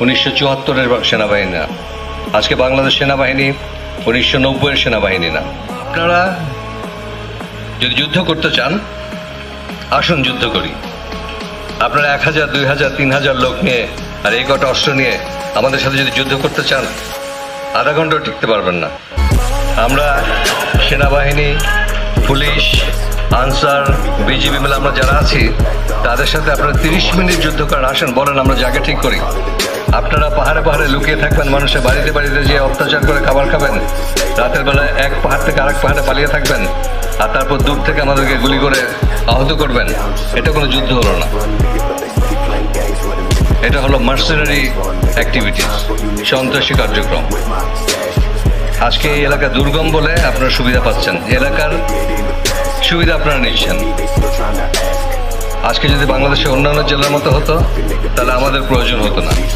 1974-এর সেনাবাহিনী না, আজকে বাংলাদেশ সেনাবাহিনী 1990-এর সেনাবাহিনী না। আপনারা যদি যুদ্ধ করতে চান, আসুন যুদ্ধ করি। আপনারা 1000, 2000, 3000 লোক নিয়ে আর এই কটা অস্ত্র নিয়ে আমাদের সাথে যদি যুদ্ধ করতে চান, আধা ঘন্টাও টিকতে পারবেন না। আমরা সেনাবাহিনী, পুলিশ, আনসার, বিজিবি মিলে আমরা যারা আছি, তাদের সাথে আপনারা 30 মিনিট যুদ্ধ করেন। আসেন, বলেন, আমরা জায়গা ঠিক করি। আপনারা পাহাড়ে পাহাড়ে লুকিয়ে থাকবেন, মানুষের বাড়িতে বাড়িতে যে অত্যাচার করে খাবার খাবেন, রাতের বেলায় এক পাহাড় থেকে আরেক পাহাড়ে পালিয়ে থাকবেন, আর তারপর দূর থেকে আমাদেরকে গুলি করে আহত করবেন। এটা কোনো যুদ্ধ হলো না, এটা হলো মার্সেনারি অ্যাক্টিভিটিস, সন্ত্রাসী কার্যক্রম। আজকে এই এলাকা দুর্গম বলে আপনারা সুবিধা পাচ্ছেন, এলাকার সুবিধা আপনারা নিচ্ছেন। আজকে যদি বাংলাদেশের অন্যান্য জেলার মতো হতো, তাহলে আমাদের প্রয়োজন হতো না।